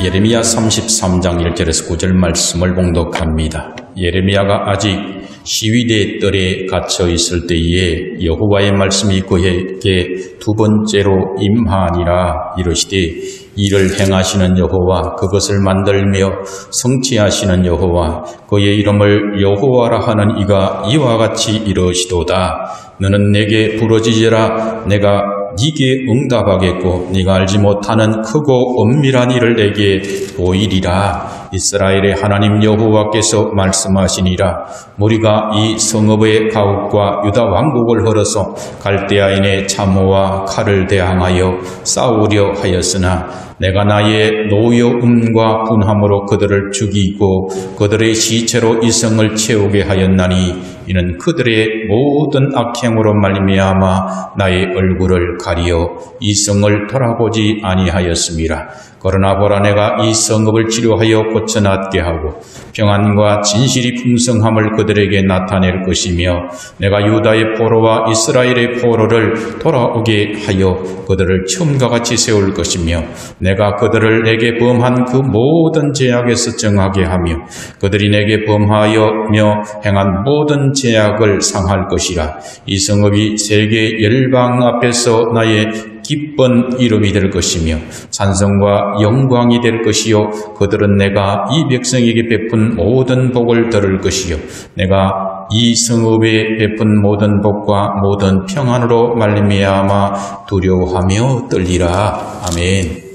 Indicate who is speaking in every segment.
Speaker 1: 예레미야 33장 1절에서 9절 말씀을 봉독합니다. 예레미야가 아직 시위대 뜰에 갇혀 있을 때에 여호와의 말씀이 그에게 두 번째로 임하니라. 이르시되 이를 행하시는 여호와, 그것을 만들며 성취하시는 여호와, 그의 이름을 여호와라 하는 이가 이와 같이 이르시도다. 너는 내게 부르짖으라. 내가 네게 응답하겠고 네가 알지 못하는 크고 엄밀한 일을 내게 보이리라. 이스라엘의 하나님 여호와께서 말씀하시니라. 우리가 이 성읍의 가옥과 유다 왕국을 헐어서 갈대아인의 참호와 칼을 대항하여 싸우려 하였으나 내가 나의 노여움과 분함으로 그들을 죽이고 그들의 시체로 이 성을 채우게 하였나니 이는 그들의 모든 악행으로 말미암아 나의 얼굴을 가리어 이 성을 돌아보지 아니하였음이라. 그러나 보라, 내가 이 성읍을 치료하여 고쳐낫게 하고 평안과 진실이 풍성함을 그들에게 나타낼 것이며 내가 유다의 포로와 이스라엘의 포로를 돌아오게 하여 그들을 처음과 같이 세울 것이며 내가 그들을 내게 범한 그 모든 죄악에서 정하게 하며 그들이 내게 범하여며 행한 모든 죄악을 상할 것이라. 이 성읍이 세계 열방 앞에서 나의 기쁜 이름이 될 것이며 찬송과 영광이 될 것이요 그들은 내가 이 백성에게 베푼 모든 복을 들을 것이요 내가 이 성읍에 베푼 모든 복과 모든 평안으로 말미암아 두려워하며 떨리라. 아멘.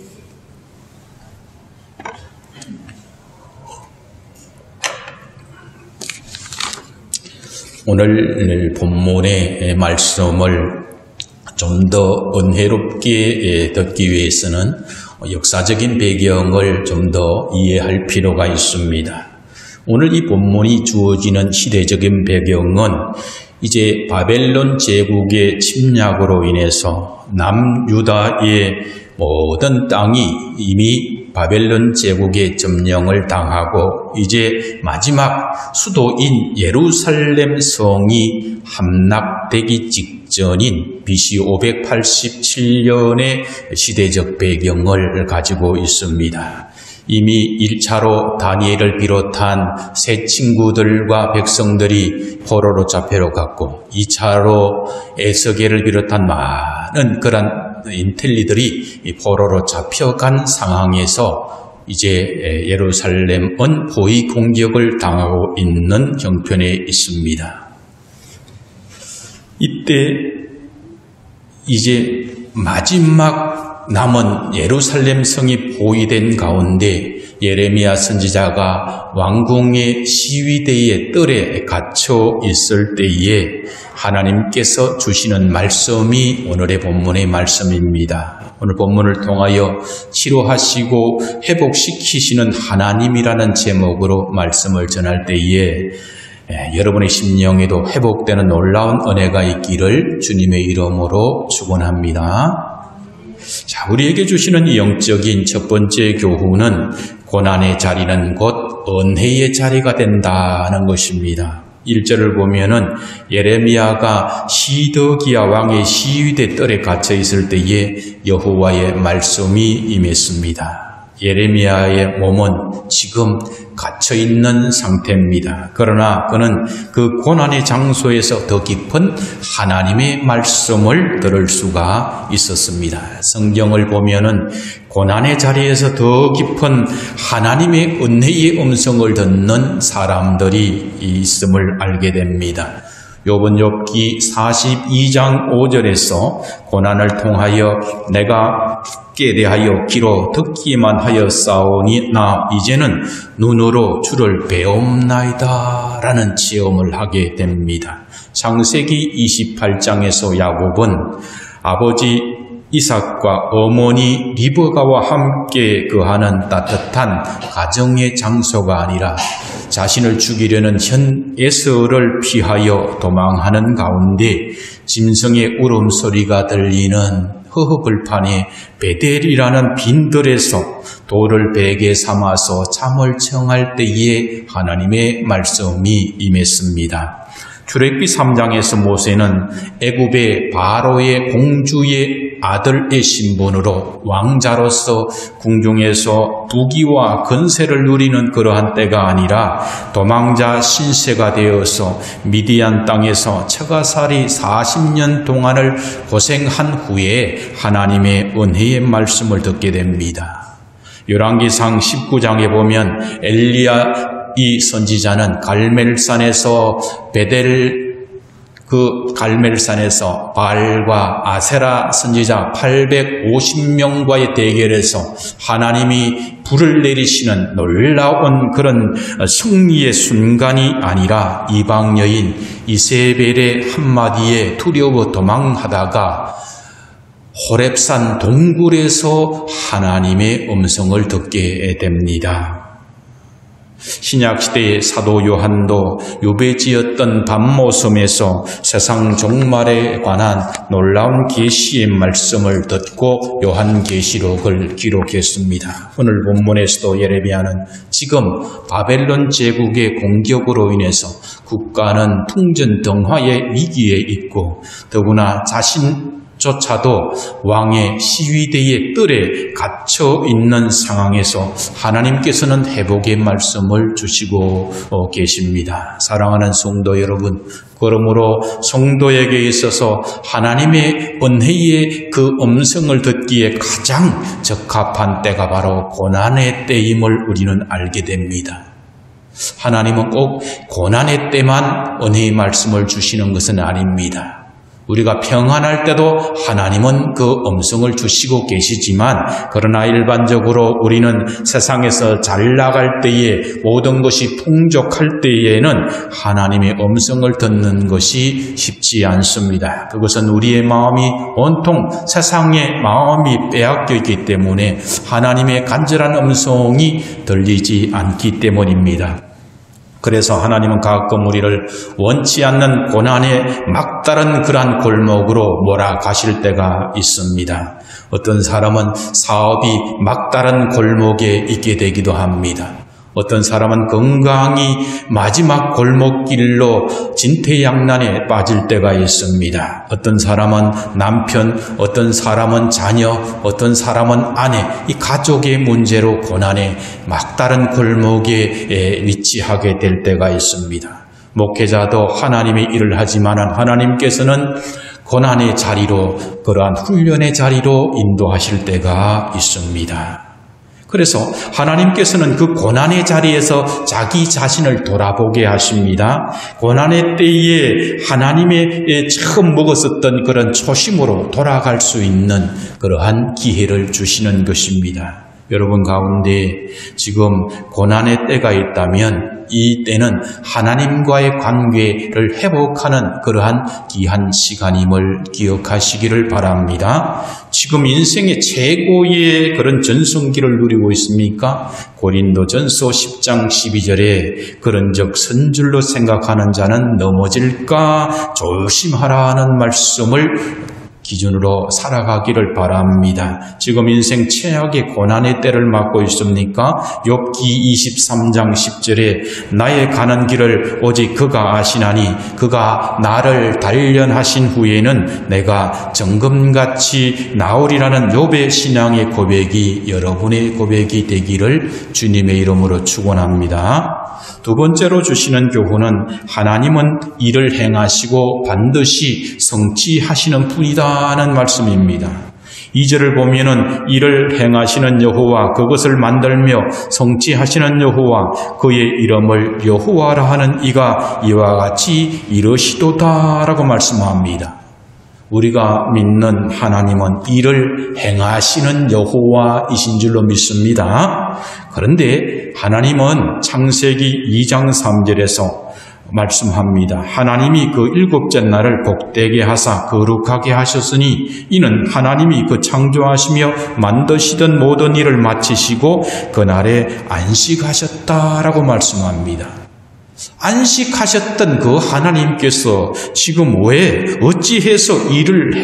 Speaker 1: 오늘 본문의 말씀을 좀 더 은혜롭게 듣기 위해서는 역사적인 배경을 좀 더 이해할 필요가 있습니다. 오늘 이 본문이 주어지는 시대적인 배경은 이제 바벨론 제국의 침략으로 인해서 남유다의 모든 땅이 이미 바벨론 제국의 점령을 당하고 이제 마지막 수도인 예루살렘 성이 함락되기 직전인 BC 587년의 시대적 배경을 가지고 있습니다. 이미 1차로 다니엘을 비롯한 세 친구들과 백성들이 포로로 잡혀갔고 2차로 에스겔을 비롯한 많은 그런 인텔리들이 포로로 잡혀간 상황에서 이제 예루살렘은 포위 공격을 당하고 있는 형편에 있습니다. 이때 이제 마지막 남은 예루살렘 성이 포위된 가운데 예레미야 선지자가 왕궁의 시위대의 뜰에 갇혀 있을 때에 하나님께서 주시는 말씀이 오늘의 본문의 말씀입니다. 오늘 본문을 통하여 치료하시고 회복시키시는 하나님이라는 제목으로 말씀을 전할 때에 여러분의 심령에도 회복되는 놀라운 은혜가 있기를 주님의 이름으로 축원합니다. 자, 우리에게 주시는 이 영적인 첫 번째 교훈은 고난의 자리는 곧 은혜의 자리가 된다는 것입니다. 1절을 보면은 예레미야가 시드기야 왕의 시위대 뜰에 갇혀 있을 때에 여호와의 말씀이 임했습니다. 예레미야의 몸은 지금 갇혀 있는 상태입니다. 그러나 그는 그 고난의 장소에서 더 깊은 하나님의 말씀을 들을 수가 있었습니다. 성경을 보면은 고난의 자리에서 더 깊은 하나님의 은혜의 음성을 듣는 사람들이 있음을 알게 됩니다. 욥기 42장 5절에서 고난을 통하여 내가 듣게 대하여 귀로 듣기만 하여 싸우니 나 이제는 눈으로 주를 배움나이다 라는 체험을 하게 됩니다. 창세기 28장에서 야곱은 아버지 이삭과 어머니 리브가와 함께 거하는 따뜻한 가정의 장소가 아니라 자신을 죽이려는 현 에서를 피하여 도망하는 가운데 짐승의 울음소리가 들리는 허허벌판의 베델이라는 빈들에서 돌을 베개 삼아서 잠을 청할 때에 하나님의 말씀이 임했습니다. 출애굽기 3장에서 모세는 애굽의 바로의 공주의 아들의 신분으로 왕자로서 궁중에서 부귀와 건세를 누리는 그러한 때가 아니라 도망자 신세가 되어서 미디안 땅에서 처가살이 40년 동안을 고생한 후에 하나님의 은혜의 말씀을 듣게 됩니다. 열왕기상 19장에 보면 엘리야 이 선지자는 갈멜산에서 갈멜산에서 바알과 아세라 선지자 850명과의 대결에서 하나님이 불을 내리시는 놀라운 그런 승리의 순간이 아니라 이방 여인 이세벨의 한마디에 두려워 도망하다가 호렙산 동굴에서 하나님의 음성을 듣게 됩니다. 신약시대의 사도 요한도 유배지였던 밤모섬에서 세상 종말에 관한 놀라운 계시의 말씀을 듣고 요한계시록을 기록했습니다. 오늘 본문에서도 예레미야는 지금 바벨론 제국의 공격으로 인해서 국가는 풍전등화의 위기에 있고 더구나 자신조차도 왕의 시위대의 뜰에 갇혀 있는 상황에서 하나님께서는 회복의 말씀을 주시고 계십니다. 사랑하는 성도 여러분, 그러므로 성도에게 있어서 하나님의 은혜의 그 음성을 듣기에 가장 적합한 때가 바로 고난의 때임을 우리는 알게 됩니다. 하나님은 꼭 고난의 때만 은혜의 말씀을 주시는 것은 아닙니다. 우리가 평안할 때도 하나님은 그 음성을 주시고 계시지만 그러나 일반적으로 우리는 세상에서 잘 나갈 때에 모든 것이 풍족할 때에는 하나님의 음성을 듣는 것이 쉽지 않습니다. 그것은 우리의 마음이 온통 세상의 마음이 빼앗겨 있기 때문에 하나님의 간절한 음성이 들리지 않기 때문입니다. 그래서 하나님은 가끔 우리를 원치 않는 고난의 막다른 그러한 골목으로 몰아가실 때가 있습니다. 어떤 사람은 사업이 막다른 골목에 있게 되기도 합니다. 어떤 사람은 건강이 마지막 골목길로 진퇴양난에 빠질 때가 있습니다. 어떤 사람은 남편, 어떤 사람은 자녀, 어떤 사람은 아내, 이 가족의 문제로 고난의 막다른 골목에 위치하게 될 때가 있습니다. 목회자도 하나님의 일을 하지만 하나님께서는 고난의 자리로, 그러한 훈련의 자리로 인도하실 때가 있습니다. 그래서 하나님께서는 그 고난의 자리에서 자기 자신을 돌아보게 하십니다. 고난의 때에 하나님의 처음 먹었었던 그런 초심으로 돌아갈 수 있는 그러한 기회를 주시는 것입니다. 여러분 가운데 지금 고난의 때가 있다면 이 때는 하나님과의 관계를 회복하는 그러한 귀한 시간임을 기억하시기를 바랍니다. 지금 인생의 최고의 그런 전성기를 누리고 있습니까? 고린도전서 10장 12절에 그런즉 선줄로 생각하는 자는 넘어질까 조심하라는 말씀을 기준으로 살아가기를 바랍니다. 지금 인생 최악의 고난의 때를 맞고 있습니까? 욥기 23장 10절에 나의 가는 길을 오직 그가 아시나니 그가 나를 단련하신 후에는 내가 정금같이 나오리라는 욥의 신앙의 고백이 여러분의 고백이 되기를 주님의 이름으로 축원합니다. 두 번째로 주시는 교훈은 하나님은 일을 행하시고 반드시 성취하시는 분이다는 말씀입니다. 2절을 보면은 일을 행하시는 여호와, 그것을 만들며 성취하시는 여호와, 그의 이름을 여호와라 하는 이가 이와 같이 이르시도다라고 말씀합니다. 우리가 믿는 하나님은 일을 행하시는 여호와이신 줄로 믿습니다. 그런데 하나님은 창세기 2장 3절에서 말씀합니다. 하나님이 그 일곱째 날을 복되게 하사 거룩하게 하셨으니 이는 하나님이 그 창조하시며 만드시던 모든 일을 마치시고 그날에 안식하셨다라고 말씀합니다. 안식하셨던 그 하나님께서 지금 왜 어찌해서 일을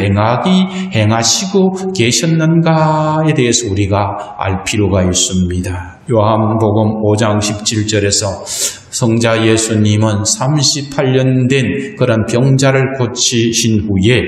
Speaker 1: 행하시고 계셨는가에 대해서 우리가 알 필요가 있습니다. 요한복음 5장 17절에서 성자 예수님은 38년 된 그런 병자를 고치신 후에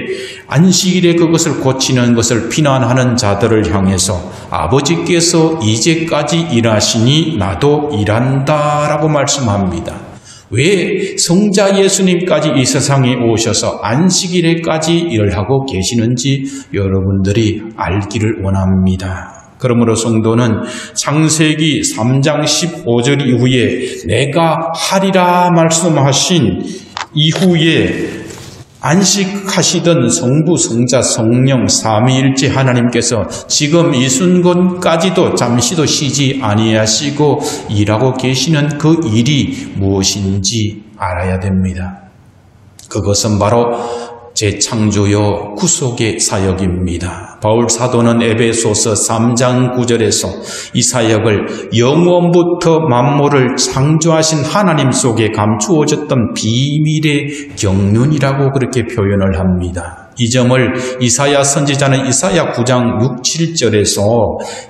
Speaker 1: 안식일에 그것을 고치는 것을 비난하는 자들을 향해서 아버지께서 이제까지 일하시니 나도 일한다라고 말씀합니다. 왜 성자 예수님까지 이 세상에 오셔서 안식일에까지 일을 하고 계시는지 여러분들이 알기를 원합니다. 그러므로 성도는 창세기 3장 15절 이후에 내가 하리라 말씀하신 이후에 안식하시던 성부, 성자, 성령, 삼위일체 하나님께서 지금 이 순간까지도 잠시도 쉬지 아니하시고 일하고 계시는 그 일이 무엇인지 알아야 됩니다. 그것은 바로 재창조요 구속의 사역입니다. 바울 사도는 에베소서 3장 9절에서 이 사역을 영원부터 만물을 창조하신 하나님 속에 감추어졌던 비밀의 경륜이라고 그렇게 표현을 합니다. 이 점을 이사야 선지자는 이사야 9장 6, 7절에서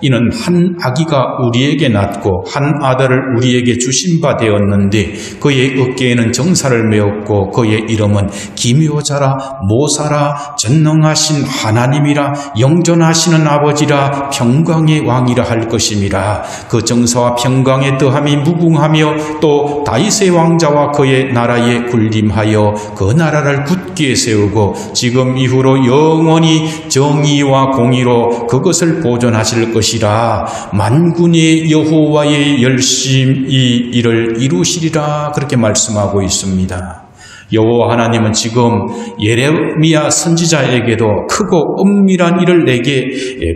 Speaker 1: 이는 한 아기가 우리에게 낳고 한 아들을 우리에게 주신 바 되었는데 그의 어깨에는 정사를 메었고 그의 이름은 기묘자라 모사라 전능하신 하나님이라 영존하시는 아버지라 평강의 왕이라 할 것임이라. 그 정사와 평강의 더함이 무궁하며 또 다윗의 왕자와 그의 나라에 군림하여 그 나라를 굳게 세우고 지금 이후로 영원히 정의와 공의로 그것을 보존하실 것이라. 만군의 여호와의 열심히 이를 이루시리라 그렇게 말씀하고 있습니다. 여호와 하나님은 지금 예레미야 선지자에게도 크고 엄밀한 일을 내게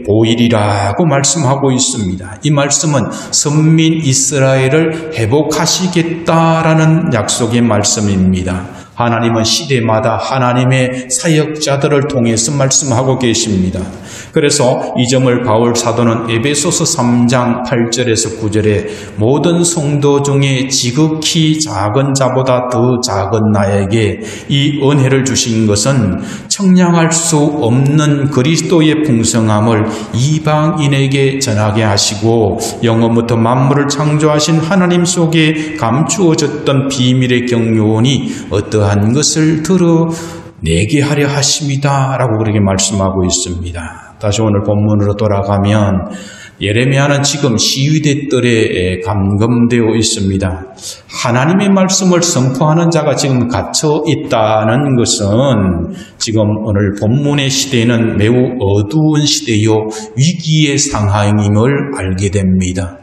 Speaker 1: 보이리라고 말씀하고 있습니다. 이 말씀은 선민 이스라엘을 회복하시겠다라는 약속의 말씀입니다. 하나님은 시대마다 하나님의 사역자들을 통해서 말씀하고 계십니다. 그래서 이 점을 바울 사도는 에베소서 3장 8절에서 9절에 모든 성도 중에 지극히 작은 자보다 더 작은 나에게 이 은혜를 주신 것은 청량할 수 없는 그리스도의 풍성함을 이방인에게 전하게 하시고 영원부터 만물을 창조하신 하나님 속에 감추어졌던 비밀의 경륜이 어떠한 것을 드러내게 하려 하십니다 라고 그렇게 말씀하고 있습니다. 다시 오늘 본문으로 돌아가면 예레미야는 지금 시위대 뜰에 감금되어 있습니다. 하나님의 말씀을 선포하는 자가 지금 갇혀 있다는 것은 지금 오늘 본문의 시대는 매우 어두운 시대요 위기의 상황임을 알게 됩니다.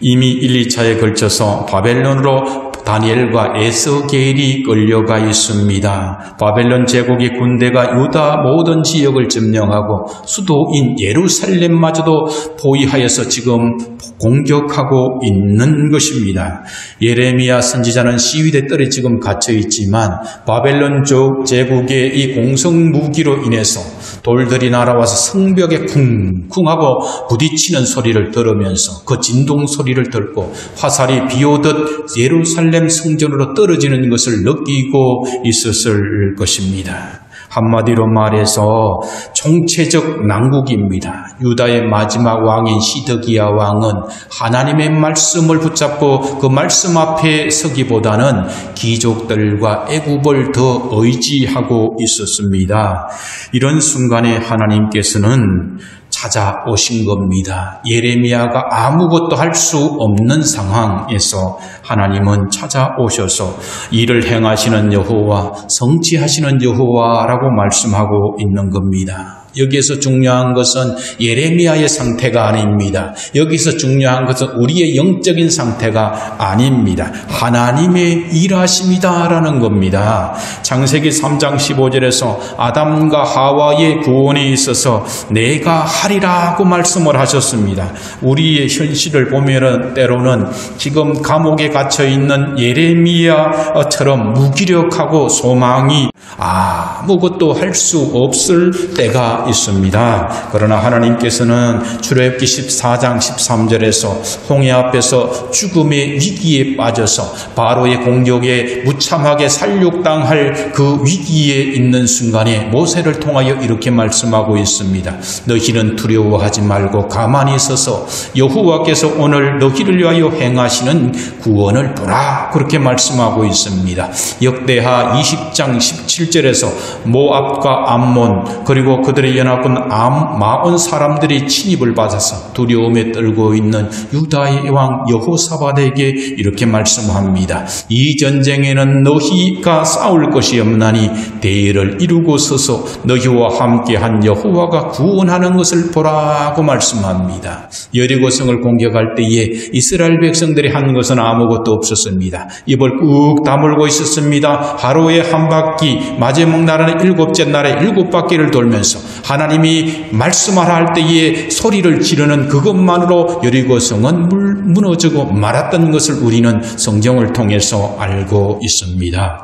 Speaker 1: 이미 1, 2차에 걸쳐서 바벨론으로 다니엘과 에스겔이 끌려가 있습니다. 바벨론 제국의 군대가 유다 모든 지역을 점령하고 수도인 예루살렘마저도 포위하여서 지금 공격하고 있는 것입니다. 예레미야 선지자는 시위대 뜰에 지금 갇혀 있지만 바벨론 제국의 이 공성 무기로 인해서 돌들이 날아와서 성벽에 쿵쿵하고 부딪히는 소리를 들으면서 그 진동 소리를 듣고 화살이 비오듯 예루살렘 성전으로 떨어지는 것을 느끼고 있었을 것입니다. 한마디로 말해서 총체적 난국입니다. 유다의 마지막 왕인 시드기야 왕은 하나님의 말씀을 붙잡고 그 말씀 앞에 서기보다는 귀족들과 애굽을 더 의지하고 있었습니다. 이런 순간에 하나님께서는 찾아오신 겁니다. 예레미야가 아무것도 할 수 없는 상황에서 하나님은 찾아오셔서 일을 행하시는 여호와, 성취하시는 여호와라고 말씀하고 있는 겁니다. 여기에서 중요한 것은 예레미야의 상태가 아닙니다. 여기서 중요한 것은 우리의 영적인 상태가 아닙니다. 하나님의 일하심이다라는 겁니다. 창세기 3장 15절에서 아담과 하와의 구원에 있어서 내가 하리라고 말씀을 하셨습니다. 우리의 현실을 보면 때로는 지금 감옥에 갇혀있는 예레미야처럼 무기력하고 소망이 아무것도 할 수 없을 때가 수가 있습니다. 그러나 하나님께서는 출애굽기 14장 13절에서 홍해 앞에서 죽음의 위기에 빠져서 바로의 공격에 무참하게 살육당할 그 위기에 있는 순간에 모세를 통하여 이렇게 말씀하고 있습니다. 너희는 두려워하지 말고 가만히 서서 여호와께서 오늘 너희를 위하여 행하시는 구원을 보라, 그렇게 말씀하고 있습니다. 역대하 20장 17절에서 모압과 암몬 그리고 그들의 연합군 마온 사람들이 침입을 받아서 두려움에 떨고 있는 유다의 왕 여호사밧에게 이렇게 말씀합니다. 이 전쟁에는 너희가 싸울 것이 없나니 대의를 이루고 서서 너희와 함께한 여호와가 구원하는 것을 보라고 말씀합니다. 여리고성을 공격할 때에 이스라엘 백성들이 한 것은 아무것도 없었습니다. 입을 꾹 다물고 있었습니다. 하루에 한 바퀴, 마지막 날은 7째 날에 7바퀴를 돌면서 하나님이 말씀하라 할 때에 소리를 지르는 그것만으로 여리고성은 무너지고 말았던 것을 우리는 성경을 통해서 알고 있습니다.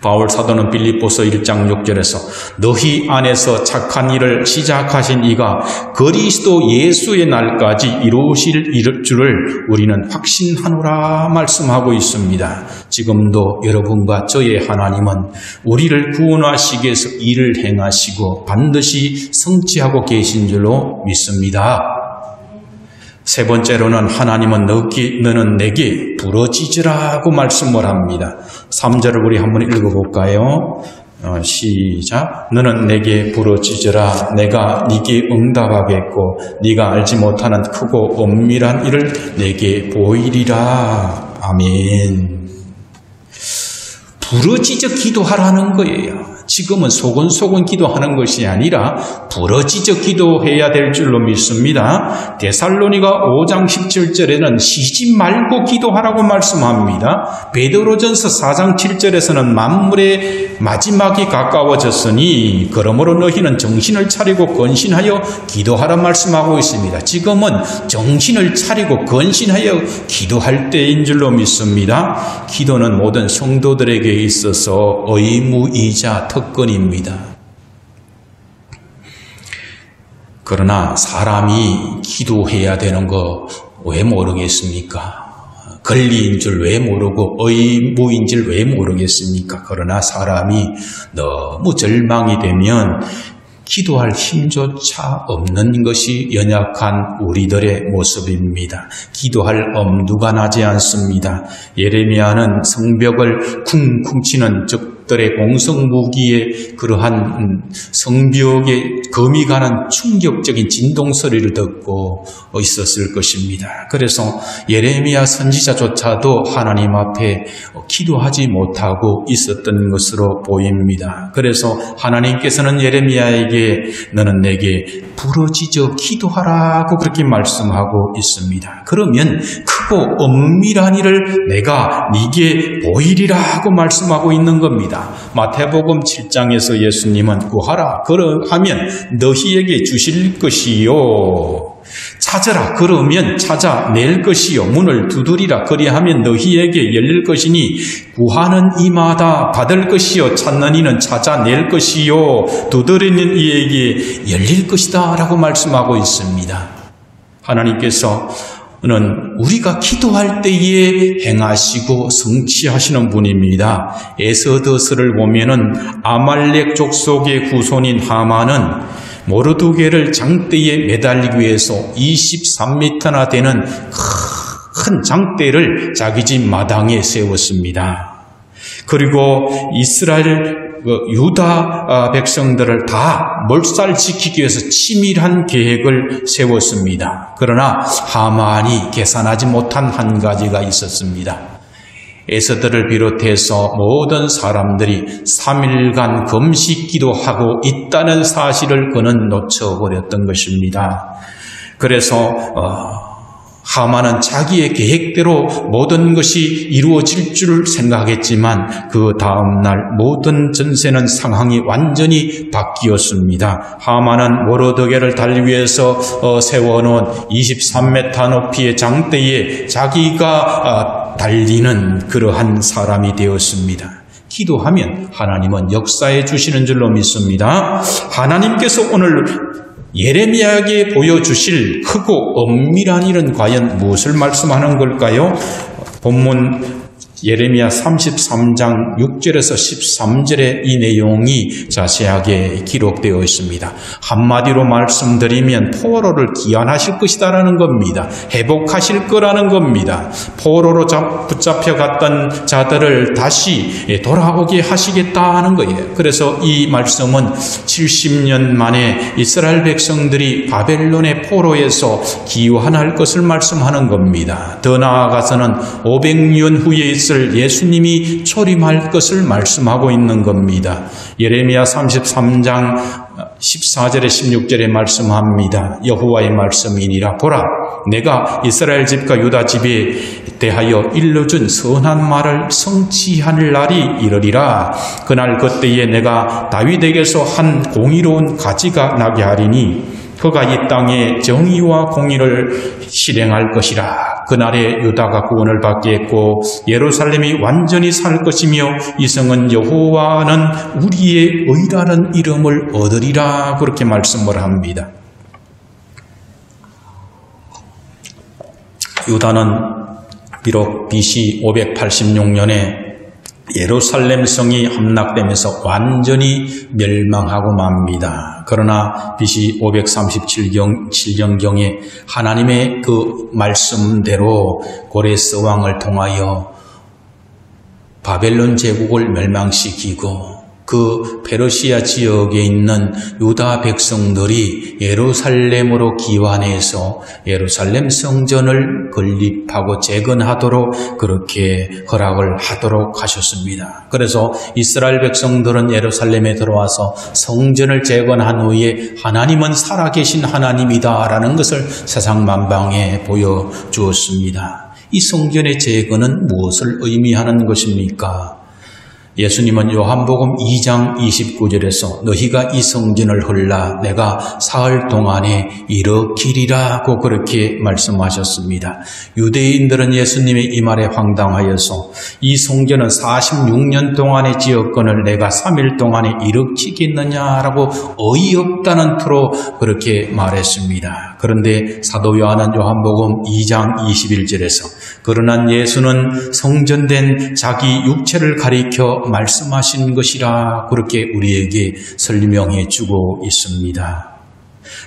Speaker 1: 바울 사도는 빌립보서 1장 6절에서 너희 안에서 착한 일을 시작하신 이가 그리스도 예수의 날까지 이루실 줄을 우리는 확신하노라 말씀하고 있습니다. 지금도 여러분과 저의 하나님은 우리를 구원하시기 위해서 일을 행하시고 반드시 성취하고 계신 줄로 믿습니다. 세 번째로는 하나님은 너는 내게 부러지지라고 말씀을 합니다. 3절을 우리 한번 읽어볼까요? 시작. 너는 내게 부러지지라. 내가 네게 응답하겠고 네가 알지 못하는 크고 엄밀한 일을 내게 보이리라. 아멘. 부러지져 기도하라는 거예요. 지금은 소곤소곤 기도하는 것이 아니라 부러지져 기도해야 될 줄로 믿습니다. 데살로니가 5장 17절에는 쉬지 말고 기도하라고 말씀합니다. 베드로전서 4장 7절에서는 만물의 마지막이 가까워졌으니 그러므로 너희는 정신을 차리고 건신하여 기도하라 말씀하고 있습니다. 지금은 정신을 차리고 건신하여 기도할 때인 줄로 믿습니다. 기도는 모든 성도들에게 있어서 의무이자 특권입니다. 그러나 사람이 기도해야 되는 거 왜 모르겠습니까? 권리인 줄 왜 모르고 의무인 줄 왜 모르겠습니까? 그러나 사람이 너무 절망이 되면 기도할 힘조차 없는 것이 연약한 우리들의 모습입니다. 기도할 엄두가 나지 않습니다. 예레미야는 성벽을 쿵쿵 치는 적들의 공성무기에 그러한 성벽에 금이 가는 충격적인 진동소리를 듣고 있었을 것입니다. 그래서 예레미야 선지자조차도 하나님 앞에 기도하지 못하고 있었던 것으로 보입니다. 그래서 하나님께서는 예레미야에게 너는 내게 부러지져 기도하라고 그렇게 말씀하고 있습니다. 그러면 크고 엄밀한 일을 내가 네게 보이리라고 말씀하고 있는 겁니다. 마태복음 7장에서 예수님은 구하라 그러하면 너희에게 주실 것이요, 찾으라 그러면 찾아낼 것이요, 문을 두드리라 그리하면 너희에게 열릴 것이니 구하는 이마다 받을 것이요, 찾는 이는 찾아낼 것이요, 두드리는 이에게 열릴 것이다 라고 말씀하고 있습니다. 하나님께서는 우리가 기도할 때에 행하시고 성취하시는 분입니다. 에스더서를 보면은 아말렉 족속의 후손인 하만은 모르드게를 장대에 매달리기 위해서 23m나 되는 큰 장대를 자기 집 마당에 세웠습니다. 그리고 이스라엘 유다 백성들을 다 몰살시키기 위해서 치밀한 계획을 세웠습니다. 그러나 하만이 계산하지 못한 한 가지가 있었습니다. 에스더를 비롯해서 모든 사람들이 3일간 금식 기도하고 있다는 사실을 그는 놓쳐버렸던 것입니다. 그래서 하만은 자기의 계획대로 모든 것이 이루어질 줄 생각했지만 그 다음날 모든 전세는 상황이 완전히 바뀌었습니다. 하만은 모르드게를 달기 위해서 세워놓은 23m 높이의 장대에 자기가 달리는 그러한 사람이 되었습니다. 기도하면 하나님은 역사해 주시는 줄로 믿습니다. 하나님께서 오늘 예레미야에게 보여주실 크고 엄밀한 일은 과연 무엇을 말씀하는 걸까요? 본문 예레미야 33장 6절에서 13절에 이 내용이 자세하게 기록되어 있습니다. 한마디로 말씀드리면 포로를 귀환하실 것이다라는 겁니다. 회복하실 거라는 겁니다. 포로로 붙잡혀갔던 자들을 다시 돌아오게 하시겠다는 거예요. 그래서 이 말씀은 70년 만에 이스라엘 백성들이 바벨론의 포로에서 귀환할 것을 말씀하는 겁니다. 더 나아가서는 500년 후에 있을 예수님이 초림할 것을 말씀하고 있는 겁니다. 예레미야 33장 14절에 16절에 말씀합니다. 여호와의 말씀이니라. 보라, 내가 이스라엘 집과 유다 집에 대하여 일러준 선한 말을 성취할 날이 이르리라. 그날 그때에 내가 다윗에게서 한 공의로운 가지가 나게 하리니 그가 이 땅에 정의와 공의를 실행할 것이라. 그날에 유다가 구원을 받겠고 예루살렘이 완전히 살 것이며 이 성은 여호와는 우리의 의라는 이름을 얻으리라. 그렇게 말씀을 합니다. 유다는 비록 BC 586년에 예루살렘 성이 함락되면서 완전히 멸망하고 맙니다. 그러나 BC 537년경에 하나님의 그 말씀대로 고레스 왕을 통하여 바벨론 제국을 멸망시키고 그 페르시아 지역에 있는 유다 백성들이 예루살렘으로 귀환해서 예루살렘 성전을 건립하고 재건하도록 그렇게 허락을 하도록 하셨습니다. 그래서 이스라엘 백성들은 예루살렘에 들어와서 성전을 재건한 후에 하나님은 살아계신 하나님이다라는 것을 세상 만방에 보여주었습니다. 이 성전의 재건은 무엇을 의미하는 것입니까? 예수님은 요한복음 2장 29절에서 너희가 이 성전을 헐라 내가 사흘 동안에 일으키리라고 그렇게 말씀하셨습니다. 유대인들은 예수님의 이 말에 황당하여서 이 성전은 46년 동안의 지역권을 내가 3일 동안에 일으키겠느냐라고 어이없다는 투로 그렇게 말했습니다. 그런데 사도 요한은 요한복음 2장 21절에서 그러나 예수는 성전된 자기 육체를 가리켜 말씀하신 것이라 그렇게 우리에게 설명해 주고 있습니다.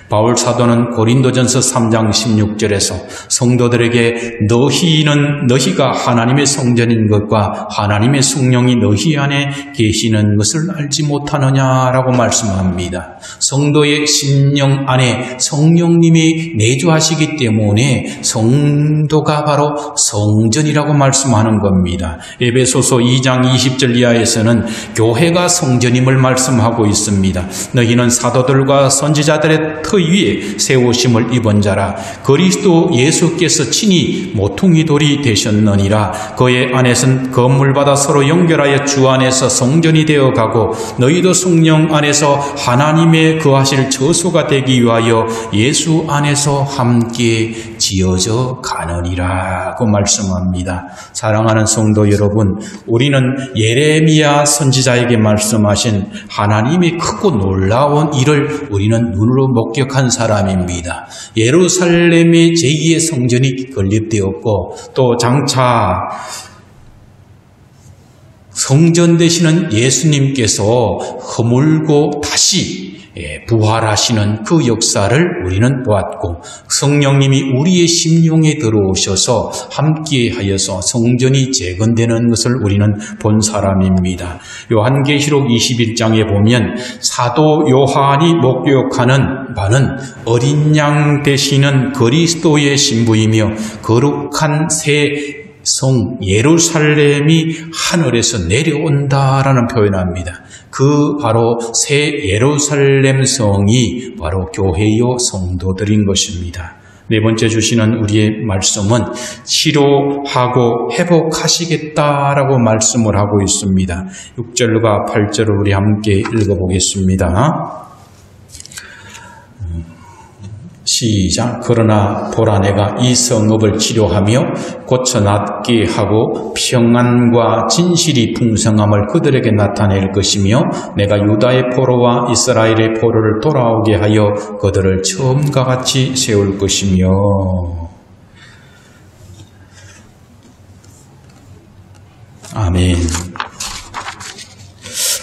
Speaker 1: 바울 사도는 고린도전서 3장 16절에서 성도들에게 너희가 하나님의 성전인 것과 하나님의 성령이 너희 안에 계시는 것을 알지 못하느냐라고 말씀합니다. 성도의 심령 안에 성령님이 내주하시기 때문에 성도가 바로 성전이라고 말씀하는 겁니다. 에베소서 2장 20절 이하에서는 교회가 성전임을 말씀하고 있습니다. 너희는 사도들과 선지자들의 터 위에 세우심을 입은 자라. 그리스도 예수께서 친히 모퉁이 돌이 되셨느니라. 그의 안에서는 건물받아 서로 연결하여 주 안에서 성전이 되어가고 너희도 성령 안에서 하나님의 거하실 저소가 되기 위하여 예수 안에서 함께 지어져 가느니라고 말씀합니다. 사랑하는 성도 여러분, 우리는 예레미야 선지자에게 말씀하신 하나님의 크고 놀라운 일을 우리는 눈으로 목격한 사람입니다. 예루살렘의 제2의 성전이 건립되었고 또 장차 성전 되시는 예수님께서 허물고 다시 부활하시는 그 역사를 우리는 보았고 성령님이 우리의 심령에 들어오셔서 함께하여서 성전이 재건되는 것을 우리는 본 사람입니다. 요한계시록 21장에 보면 사도 요한이 목격하는 바는 어린 양 되시는 그리스도의 신부이며 거룩한 새 성 예루살렘이 하늘에서 내려온다라는 표현합니다. 그 바로 새 예루살렘 성이 바로 교회요 성도들인 것입니다. 네 번째 주시는 우리의 말씀은 치료하고 회복하시겠다라고 말씀을 하고 있습니다. 6절과 8절을 우리 함께 읽어보겠습니다. 시작. 그러나 보라, 내가 이 성읍을 치료하며 고쳐낫게 하고 평안과 진실이 풍성함을 그들에게 나타낼 것이며 내가 유다의 포로와 이스라엘의 포로를 돌아오게 하여 그들을 처음과 같이 세울 것이며. 아멘.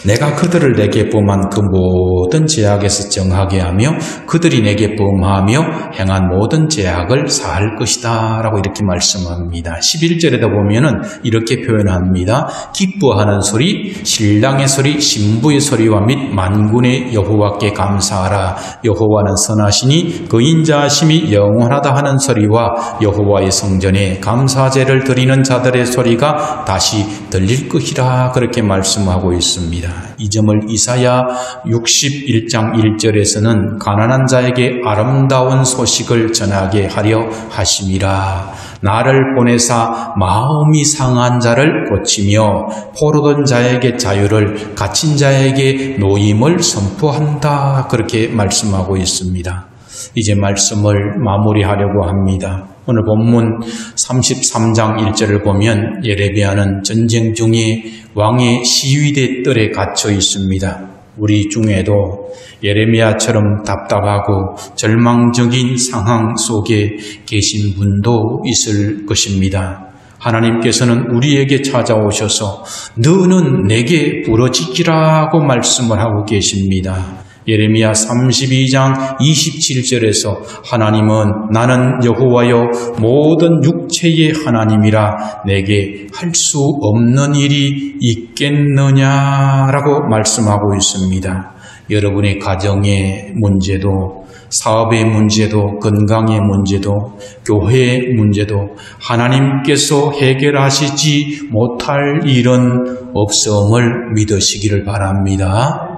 Speaker 1: 내가 그들을 내게 범한 그 모든 죄악에서 정하게 하며 그들이 내게 범하며 행한 모든 죄악을 사할 것이다 라고 이렇게 말씀합니다. 11절에다 보면은 이렇게 표현합니다. 기뻐하는 소리, 신랑의 소리, 신부의 소리와 및 만군의 여호와께 감사하라. 여호와는 선하시니 그 인자하심이 영원하다 하는 소리와 여호와의 성전에 감사제를 드리는 자들의 소리가 다시 들릴 것이라 그렇게 말씀하고 있습니다. 이 점을 이사야 61장 1절에서는 가난한 자에게 아름다운 소식을 전하게 하려 하심이라. 나를 보내사 마음이 상한 자를 고치며 포로된 자에게 자유를, 갇힌 자에게 노임을 선포한다. 그렇게 말씀하고 있습니다. 이제 말씀을 마무리하려고 합니다. 오늘 본문 33장 1절을 보면 예레미야는 전쟁 중에 왕의 시위대 뜰에 갇혀 있습니다. 우리 중에도 예레미야처럼 답답하고 절망적인 상황 속에 계신 분도 있을 것입니다. 하나님께서는 우리에게 찾아오셔서 너는 내게 부르짖기라고 말씀을 하고 계십니다. 예레미야 32장 27절에서 하나님은 나는 여호와여 모든 육체의 하나님이라 내게 할 수 없는 일이 있겠느냐라고 말씀하고 있습니다. 여러분의 가정의 문제도, 사업의 문제도, 건강의 문제도, 교회의 문제도 하나님께서 해결하시지 못할 일은 없음을 믿으시기를 바랍니다.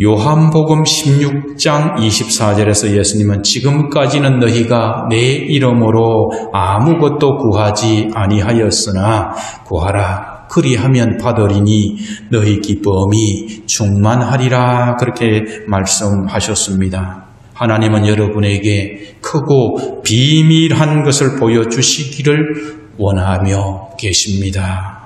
Speaker 1: 요한복음 16장 24절에서 예수님은 지금까지는 너희가 내 이름으로 아무것도 구하지 아니하였으나 구하라. 그리하면 받으리니 너희 기쁨이 충만하리라. 그렇게 말씀하셨습니다. 하나님은 여러분에게 크고 비밀한 것을 보여주시기를 원하며 계십니다.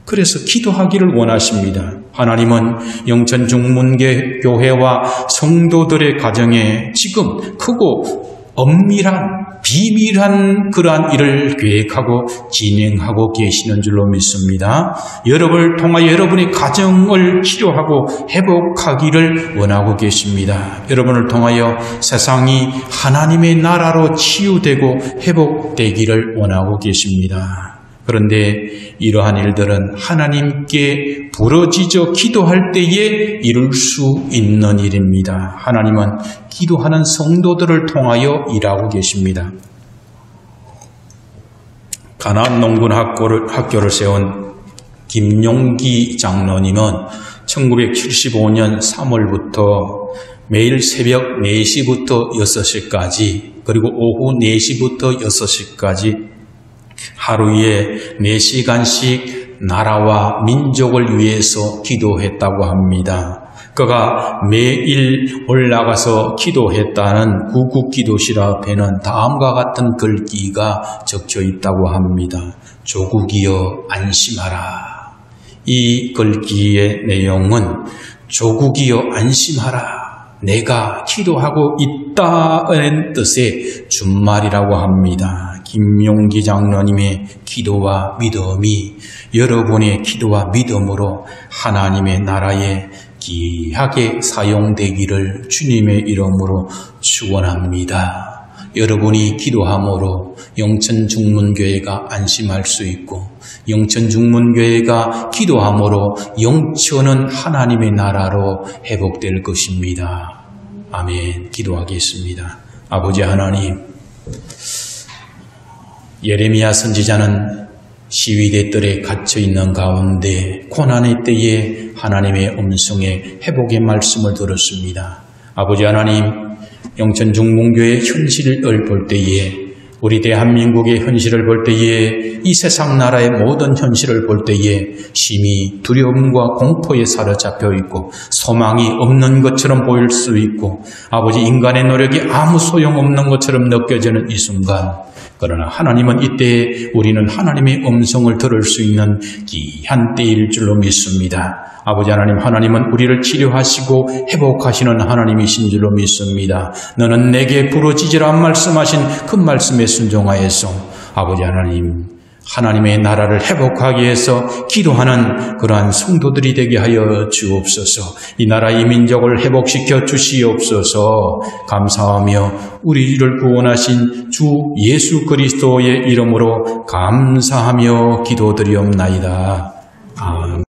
Speaker 1: 그래서 기도하기를 원하십니다. 하나님은 영천중문교회와 성도들의 가정에 지금 크고 엄밀한 비밀한 그러한 일을 계획하고 진행하고 계시는 줄로 믿습니다. 여러분을 통하여 여러분의 가정을 치료하고 회복하기를 원하고 계십니다. 여러분을 통하여 세상이 하나님의 나라로 치유되고 회복되기를 원하고 계십니다. 그런데 이러한 일들은 하나님께 부르짖어 기도할 때에 이룰 수 있는 일입니다. 하나님은 기도하는 성도들을 통하여 일하고 계십니다. 가나안 농군 학교를 세운 김용기 장로님은 1975년 3월부터 매일 새벽 4시부터 6시까지 그리고 오후 4시부터 6시까지 하루에 4시간씩 나라와 민족을 위해서 기도했다고 합니다. 그가 매일 올라가서 기도했다는 구국기도실 앞에는 다음과 같은 글귀가 적혀 있다고 합니다. 조국이여 안심하라. 이 글귀의 내용은 조국이여 안심하라. 내가 기도하고 있다는 뜻의 준말이라고 합니다. 김용기 장로님의 기도와 믿음이 여러분의 기도와 믿음으로 하나님의 나라에 귀하게 사용되기를 주님의 이름으로 축원합니다. 여러분이 기도함으로 영천중문교회가 안심할 수 있고 영천중문교회가 기도함으로 영천은 하나님의 나라로 회복될 것입니다. 아멘. 기도하겠습니다. 아버지 하나님, 예레미야 선지자는 시위대 뜰에 갇혀있는 가운데 고난의 때에 하나님의 음성에 회복의 말씀을 들었습니다. 아버지 하나님, 영천중문교회 현실을 볼 때에 우리 대한민국의 현실을 볼 때에, 이 세상 나라의 모든 현실을 볼 때에 심히 두려움과 공포에 사로잡혀 있고 소망이 없는 것처럼 보일 수 있고 아버지 인간의 노력이 아무 소용없는 것처럼 느껴지는 이 순간, 그러나 하나님은 이때 우리는 하나님의 음성을 들을 수 있는 귀한 때일 줄로 믿습니다. 아버지 하나님, 하나님은 우리를 치료하시고 회복하시는 하나님이신 줄로 믿습니다. 너는 내게 부르짖으라 말씀하신 그 말씀에 순종하여서 아버지 하나님, 하나님의 나라를 회복하기 위해서 기도하는 그러한 성도들이 되게 하여 주옵소서. 이 나라 이 민족을 회복시켜 주시옵소서. 감사하며 우리를 구원하신 주 예수 그리스도의 이름으로 감사하며 기도드리옵나이다. 아멘.